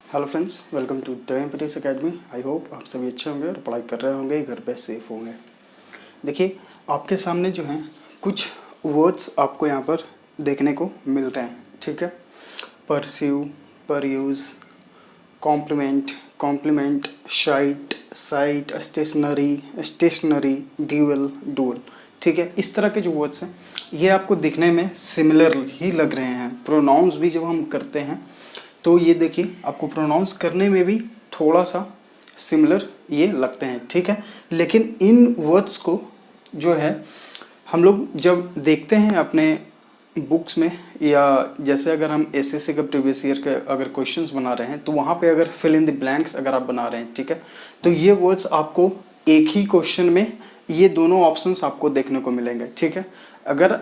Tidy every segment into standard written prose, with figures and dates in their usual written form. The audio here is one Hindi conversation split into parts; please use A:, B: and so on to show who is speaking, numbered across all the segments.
A: Hello friends, welcome to the empties academy. I hope आप सभी अच्छे होंगे और पढ़ाई कर रहे होंगे, घर पे सेफ होंगे। देखिए, आपके सामने जो हैं कुछ वर्ड्स आपको यहाँ पर देखने को मिलते हैं, ठीक है। Pursue, peruse, complement, compliment, sight, site, stationery, stationary, dual, duel, ठीक है। इस तरह के जो वर्ड्स हैं ये आपको दिखने में सिमिलर ही लग रहे हैं। प्रोनाउंस भी जब हम करते हैं तो ये देखिए आपको प्रोनाउंस करने में भी थोड़ा सा सिमिलर ये लगते हैं, ठीक है। लेकिन इन वर्ड्स को जो है हम लोग जब देखते हैं अपने बुक्स में, या जैसे अगर हम एसएससी के प्रीवियस ईयर के अगर क्वेश्चंस बना रहे हैं तो वहाँ पे अगर फिल इन द ब्लैंक्स अगर आप बना रहे हैं, ठीक है, तो ये वर्ड्स आपको एक ही क्वेश्चन में ये दोनों ऑप्शंस आपको देखने को मिलेंगे, ठीक है। अगर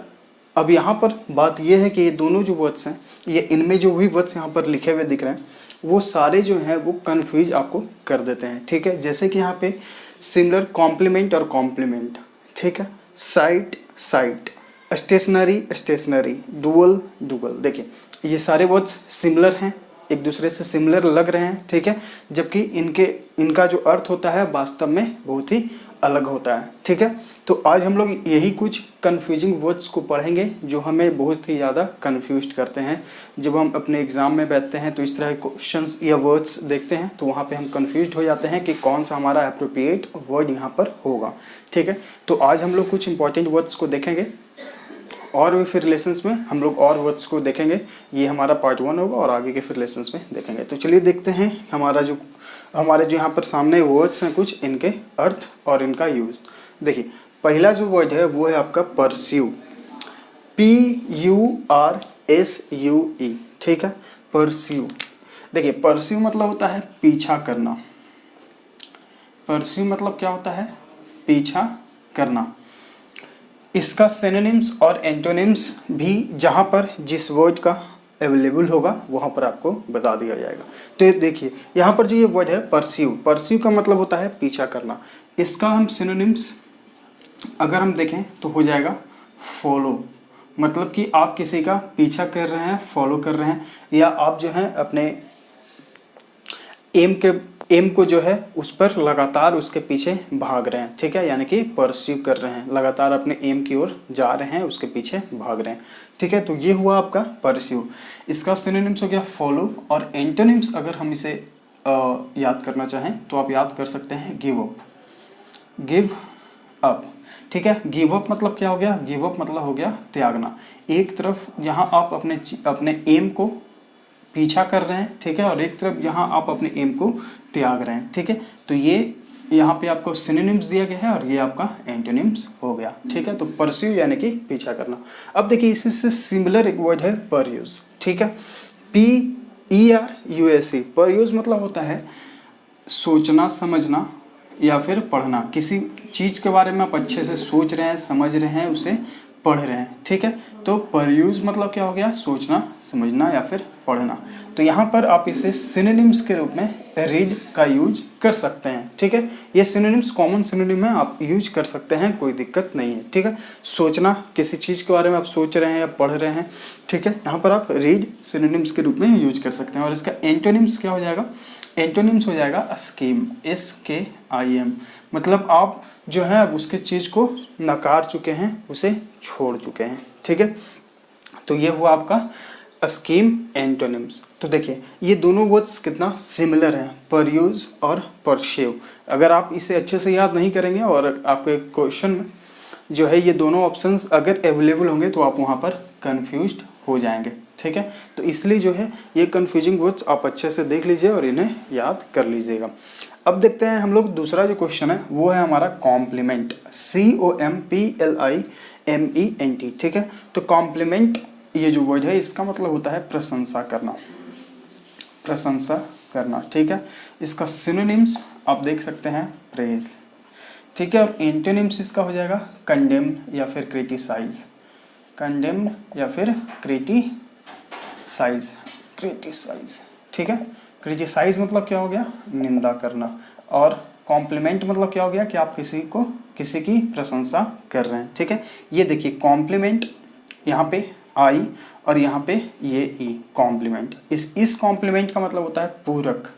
A: अब यहाँ पर बात यह है कि ये दोनों जो वर्ड्स हैं, ये इनमें जो भी वर्ड्स यहाँ पर लिखे हुए दिख रहे हैं वो सारे जो हैं वो कन्फ्यूज आपको कर देते हैं, ठीक है। जैसे कि यहाँ पे सिमिलर कॉम्प्लीमेंट और कॉम्प्लीमेंट, ठीक है, site site, stationery stationery, dual dual. देखिए ये सारे वर्ड्स सिमिलर हैं, एक दूसरे से सिमिलर लग रहे हैं, ठीक है, जबकि इनका जो अर्थ होता है वास्तव में बहुत ही अलग होता है, ठीक है। तो आज हम लोग यही कुछ कन्फ्यूजिंग वर्ड्स को पढ़ेंगे जो हमें बहुत ही ज़्यादा कन्फ्यूज करते हैं। जब हम अपने एग्जाम में बैठते हैं तो इस तरह के क्वेश्चंस या वर्ड्स देखते हैं तो वहाँ पे हम कन्फ्यूज हो जाते हैं कि कौन सा हमारा अप्रोप्रिएट वर्ड यहाँ पर होगा, ठीक है। तो आज हम लोग कुछ इंपॉर्टेंट वर्ड्स को देखेंगे और भी फिर लेसन्स में हम लोग और वर्ड्स को देखेंगे। ये हमारा पार्ट 1 होगा और आगे के फिर लेसन्स में देखेंगे। तो चलिए देखते हैं हमारे जो यहाँ पर सामने वर्ड्स हैं कुछ, इनके अर्थ और इनका यूज। देखिए पहला जो वर्ड है वो है आपका परस्यू, PURSUE, ठीक है, परस्यू। देखिए परस्यू मतलब होता है पीछा करना। परस्यू मतलब क्या होता है? पीछा करना। इसका सिनोनिम्स और एंटोनिम्स भी जहाँ पर जिस वर्ड का अवेलेबल होगा वहाँ पर आपको बता दिया जाएगा। तो देखिए यहाँ पर जो ये वर्ड है परस्यू, परस्यू का मतलब होता है पीछा करना। इसका हम सिनोनिम्स अगर हम देखें तो हो जाएगा फॉलो, मतलब कि आप किसी का पीछा कर रहे हैं, फॉलो कर रहे हैं, या आप जो है अपने एम को जो है उस पर लगातार उसके पीछे भाग रहे हैं, ठीक है, यानी कि परस्यू कर रहे हैं, लगातार अपने एम की ओर जा रहे हैं, उसके पीछे भाग रहे हैं, ठीक है। तो ये हुआ आपका परस्यू। इसका सिनोनिम्स हो गया फॉलो, और एंटोनिम्स अगर हम इसे याद करना चाहें तो आप याद कर सकते हैं गिव अप, गिव अप, ठीक है। गिव अप मतलब क्या हो गया? गिव अप मतलब हो गया त्यागना। एक तरफ यहाँ आप अपने एम को पीछा कर रहे हैं, ठीक है, और एक तरफ यहाँ आप अपने एम को त्याग रहे हैं, ठीक है। तो ये यहाँ पे आपको सिनोनिम्स दिया गया है और ये आपका एंटोनिम्स हो गया, ठीक है। तो परस्यू यानी कि पीछा करना। अब देखिए इससे सिमिलर एक वर्ड है परयूज, ठीक है, PERUSE। परयूज मतलब होता है सोचना, समझना या फिर पढ़ना। किसी चीज़ के बारे में आप अच्छे से सोच रहे हैं, समझ रहे हैं, उसे पढ़ रहे हैं, ठीक है। तो परयूज मतलब क्या हो गया? सोचना, समझना या फिर पढ़ना। तो यहाँ पर आप इसे सिनोनिम्स के रूप में रीड का यूज कर सकते हैं, ठीक है। ये सिनोनिम्स कॉमन सिनोनिम है, आप यूज कर सकते हैं, कोई दिक्कत नहीं है, ठीक है। सोचना, किसी चीज़ के बारे में आप सोच रहे हैं या पढ़ रहे हैं, ठीक है, यहाँ पर आप रीड सिनोनिम्स के रूप में यूज कर सकते हैं। और इसका एंटोनिम्स क्या हो जाएगा? एंटोनिम्स हो जाएगा स्कीम, SKIM, मतलब आप जो है अब उसके चीज़ को नकार चुके हैं, उसे छोड़ चुके हैं, ठीक है। तो ये हुआ आपका स्कीम, एंटोनिम्स। तो देखिए ये दोनों वर्ड्स कितना सिमिलर हैं, परयूज और परस्यू। अगर आप इसे अच्छे से याद नहीं करेंगे और आपके क्वेश्चन में जो है ये दोनों ऑप्शंस अगर अवेलेबल होंगे तो आप वहाँ पर कन्फ्यूज्ड हो जाएंगे, ठीक है। तो इसलिए जो है ये कन्फ्यूजिंग वर्ड्स आप अच्छे से देख लीजिए और इन्हें याद कर लीजिएगा। अब देखते हैं हम लोग दूसरा जो क्वेश्चन है वो है हमारा कॉम्प्लीमेंट, COMPLIMENT, ठीक है। तो कॉम्प्लीमेंट ये जो वर्ड है इसका मतलब होता है प्रशंसा करना, प्रशंसा करना, ठीक है। इसका सिनोनिम्स आप देख सकते हैं प्रेज, ठीक है, और एंटोनिम्स इसका हो जाएगा कंडेम्ड या फिर क्रिटिसाइज, कंडेम्ड या फिर क्रिटिसाइज, क्रिटिसाइज, ठीक है। क्रिटिसाइज मतलब क्या हो गया? निंदा करना। और कॉम्प्लीमेंट मतलब क्या हो गया? कि आप किसी की प्रशंसा कर रहे हैं, ठीक है। ये देखिए कॉम्प्लीमेंट यहाँ पे आई और यहाँ पे ये ई, कॉम्प्लीमेंट। इस कॉम्प्लीमेंट का मतलब होता है पूरक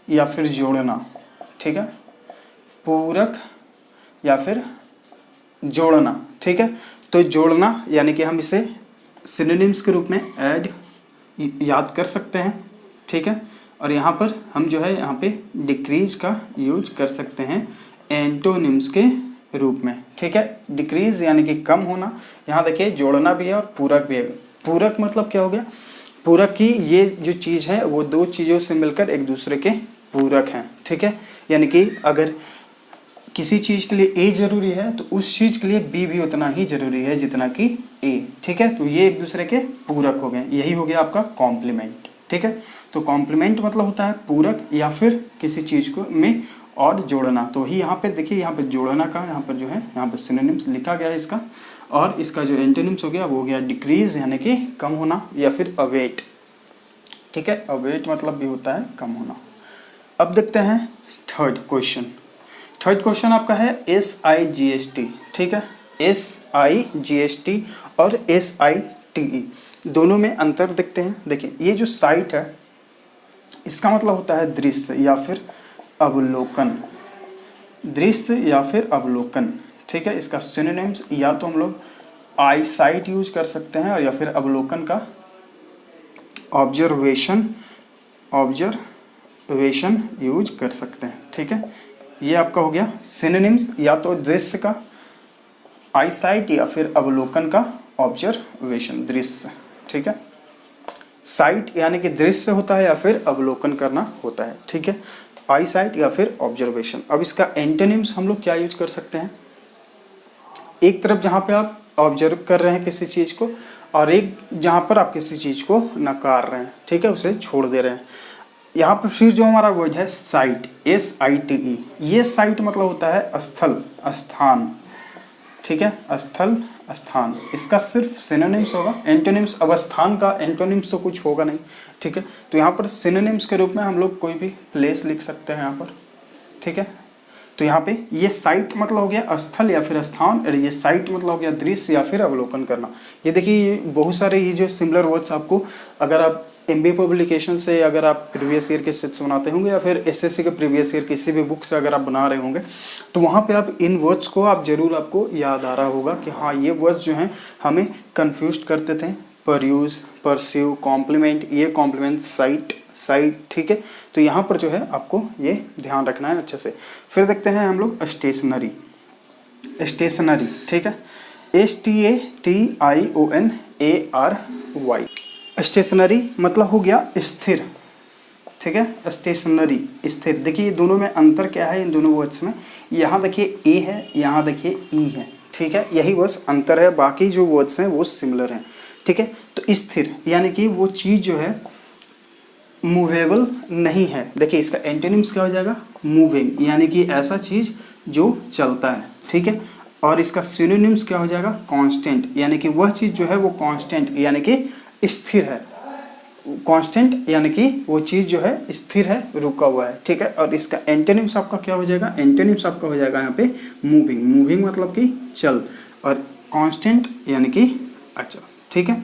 A: या फिर जोड़ना, ठीक है, पूरक या फिर जोड़ना, ठीक है। तो जोड़ना यानी कि हम इसे सिनोनिम्स के रूप में ऐड याद कर सकते हैं, ठीक है। और यहाँ पर हम जो है यहाँ पे डिक्रीज का यूज कर सकते हैं एंटोनिम्स के रूप में, ठीक है। डिक्रीज यानी कि कम होना, यहाँ देखिए जोड़ना भी है और पूरक भी है। पूरक मतलब क्या हो गया, पूरक की ये जो चीज़ है वो दो चीज़ों से मिलकर एक दूसरे के पूरक हैं, ठीक है। यानी कि अगर किसी चीज़ के लिए ए जरूरी है तो उस चीज़ के लिए बी भी उतना ही जरूरी है जितना कि ए, ठीक है। तो ये एक दूसरे के पूरक हो गए, यही हो गया आपका कॉम्प्लीमेंट, ठीक है। तो कॉम्प्लीमेंट मतलब होता है पूरक या फिर किसी चीज़ को में और जोड़ना। तो ही यहाँ पे देखिए, यहाँ पे जोड़ना का यहाँ पर जो है यहाँ पर सिनोनिम्स लिखा गया है इसका, और इसका जो एंटोनिम्स हो गया वो हो गया डिक्रीज यानी कि कम होना या फिर अवेट, ठीक है। अवेट मतलब भी होता है कम होना। अब देखते हैं थर्ड क्वेश्चन। थर्ड क्वेश्चन आपका है SIGST, ठीक है। SIGST और SITE दोनों में अंतर देखते हैं। देखिए ये जो साइट है इसका मतलब होता है दृश्य या फिर अवलोकन, दृश्य या फिर अवलोकन, ठीक है। इसका सिनोनिम्स या तो हम लोग आई साइट यूज कर सकते हैं और या फिर अवलोकन का ऑब्जर्वेशन यूज कर सकते हैं, ठीक है। ये आपका हो गया सिनोनिम्स, या तो दृश्य का आई साइट या फिर अवलोकन का ऑब्जर्वेशन, दृश्य, ठीक है। साइट यानी कि दृश्य होता है या फिर अवलोकन करना होता है, ठीक है। आई साइट या फिर ऑब्जर्वेशन। अब इसका एंटोनिम्स हम लोग क्या यूज कर सकते हैं, एक तरफ जहाँ पे आप ऑब्जर्व कर रहे हैं किसी चीज़ को और एक जहाँ पर आप किसी चीज़ को नकार रहे हैं, ठीक है, उसे छोड़ दे रहे हैं। यहाँ पर फिर जो हमारा वर्ड है साइट, SITE, ये साइट मतलब होता है स्थल, स्थान, ठीक है, स्थल, स्थान। इसका सिर्फ सिनोनिम्स होगा, एंटोनिम्स, अवस्थान का एंटोनिम्स तो कुछ होगा नहीं, ठीक है। तो यहाँ पर सिनोनिम्स के रूप में हम लोग कोई भी प्लेस लिख सकते हैं यहाँ पर, ठीक है। तो यहाँ पे ये साइट मतलब हो गया स्थल या फिर स्थान, और ये साइट मतलब हो गया दृश्य या फिर अवलोकन करना। ये देखिए बहुत सारे ये जो सिमिलर वर्ड्स आपको, अगर आप MBA पब्लिकेशन से अगर आप प्रीवियस ईयर के सेट्स बनाते होंगे या फिर SSC के प्रीवियस ईयर किसी भी बुक से अगर आप बना रहे होंगे तो वहाँ पे आप इन वर्ड्स को आप जरूर आपको याद आ रहा होगा कि हाँ ये वर्ड्स जो हैं हमें कंफ्यूज करते थे। परयूज, परस्यू, कॉम्प्लीमेंट, ये कॉम्प्लीमेंट, साइट, ठीक है। तो यहाँ पर जो है आपको ये ध्यान रखना है अच्छे से। फिर देखते हैं हम लोग स्टेशनरी, ठीक है, STATIONARY। स्टेशनरी मतलब हो गया स्थिर, ठीक है, स्टेशनरी, स्थिर। देखिए ये दोनों में अंतर क्या है इन दोनों वर्ड्स में, यहाँ देखिए ए है, यहाँ देखिए ई है, ठीक है, यही बस अंतर है, बाकी जो वर्ड्स हैं वो सिमिलर हैं, ठीक है। तो स्थिर यानी कि वो चीज़ जो है मूवेबल नहीं है। देखिए इसका एंटोनिम्स क्या हो जाएगा, मूविंग, यानी कि ऐसा चीज़ जो चलता है, ठीक है। और इसका सिनोनिम्स क्या हो जाएगा, कांस्टेंट, यानी कि वह चीज़ जो है वो कांस्टेंट यानी कि स्थिर है, कांस्टेंट यानी कि वो चीज़ जो है स्थिर है, रुका हुआ है, ठीक है। और इसका एंटोनिम्स आपका क्या हो जाएगा, एंटोनिम्स आपका हो जाएगा यहाँ पे मूविंग, मूविंग मतलब कि चल, और कांस्टेंट यानी कि अचल, ठीक है।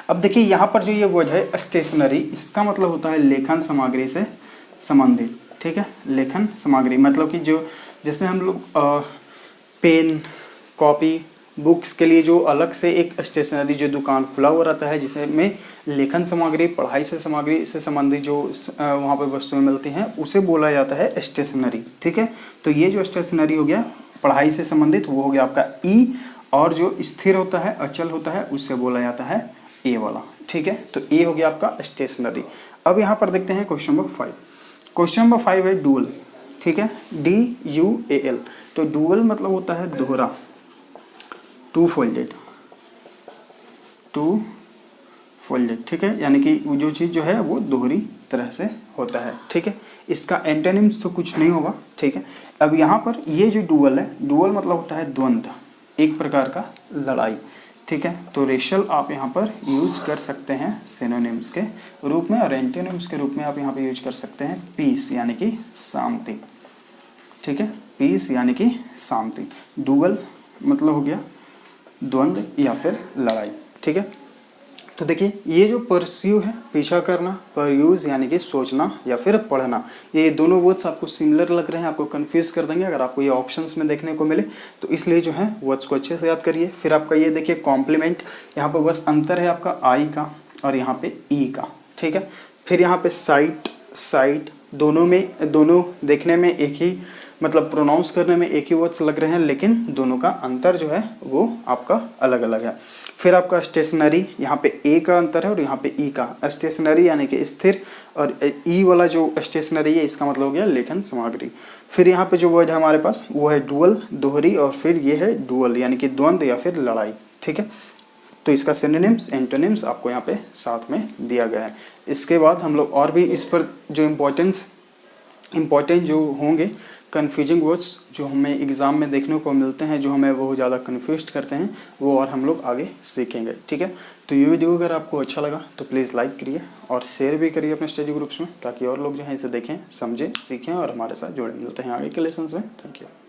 A: अब देखिए यहाँ पर जो ये वर्ड है स्टेशनरी, इसका मतलब होता है लेखन सामग्री से संबंधित, ठीक है। लेखन सामग्री मतलब कि जो जैसे हम लोग पेन, कॉपी, बुक्स के लिए जो अलग से एक स्टेशनरी जो दुकान खुला हुआ रहता है जिसमें लेखन सामग्री, पढ़ाई से सामग्री से संबंधित जो वहाँ पर वस्तुएं मिलती हैं उसे बोला जाता है स्टेशनरी, ठीक है। तो ये जो स्टेशनरी हो गया पढ़ाई से संबंधित, वो हो गया आपका ई, और जो स्थिर होता है, अचल होता है, उससे बोला जाता है ए वाला, ठीक है। तो ए हो गया आपका स्टेशनरी। अब यहाँ पर देखते हैं क्वेश्चन नंबर 5। क्वेश्चन नंबर 5 है डुअल, ठीक है, DUAL। तो डुअल मतलब होता है दोहरा, टू फोल्डेड, ठीक है, यानी कि वो जो चीज़ जो है वो दोहरी तरह से होता है, ठीक है। इसका एंटोनिम्स तो कुछ नहीं होगा, ठीक है। अब यहाँ पर ये जो डुअल है, डुअल मतलब होता है द्वंद्व, एक प्रकार का लड़ाई, ठीक है। तो रेशल आप यहाँ पर यूज कर सकते हैं सिनोनिम्स के रूप में, और एंटोनिम्स के रूप में आप यहाँ पर यूज कर सकते हैं पीस यानी कि शांति, ठीक है, पीस यानी कि शांति। डुअल मतलब हो गया द्वंद्व या फिर लड़ाई। ठीक है। तो देखिए ये जो परस्यू है पीछा करना, परयूज यानी कि सोचना या फिर पढ़ना, ये दोनों वर्ड्स आपको सिमिलर लग रहे हैं, आपको कंफ्यूज कर देंगे अगर आपको ये ऑप्शंस में देखने को मिले, तो इसलिए जो है वर्ड्स को अच्छे से याद करिए। फिर आपका ये देखिए कॉम्प्लीमेंट, यहाँ पर बस अंतर है आपका आई का और यहाँ पे ई का, ठीक है। फिर यहाँ पे साइट, साइट, दोनों देखने में एक ही, मतलब प्रोनाउंस करने में एक ही वर्ड्स लग रहे हैं, लेकिन दोनों का अंतर जो है वो आपका अलग अलग है। फिर आपका स्टेशनरी, यहाँ पे ए का अंतर है और यहाँ पे ई का। स्टेशनरी यानी कि स्थिर, और ई वाला जो स्टेशनरी है इसका मतलब हो गया लेखन सामग्री। फिर यहाँ पे जो वर्ड है हमारे पास वो है डुअल, दोहरी, और फिर ये है डुअल यानी कि द्वंद्व या फिर लड़ाई, ठीक है। तो इसका सिनोनिम्स, एंटोनिम्स आपको यहाँ पे साथ में दिया गया है। इसके बाद हम लोग और भी इस पर जो इम्पोर्टेंट जो होंगे कन्फ्यूजिंग वर्ड्स जो हमें एग्ज़ाम में देखने को मिलते हैं, जो हमें बहुत ज़्यादा कन्फ्यूज करते हैं, वो और हम लोग आगे सीखेंगे, ठीक है। तो ये वीडियो अगर आपको अच्छा लगा तो प्लीज़ लाइक करिए और शेयर भी करिए अपने स्टडी ग्रुप्स में, ताकि और लोग जो हैं इसे देखें, समझें, सीखें और हमारे साथ जुड़े। मिलते हैं आगे के लेसन्स में। Thank you.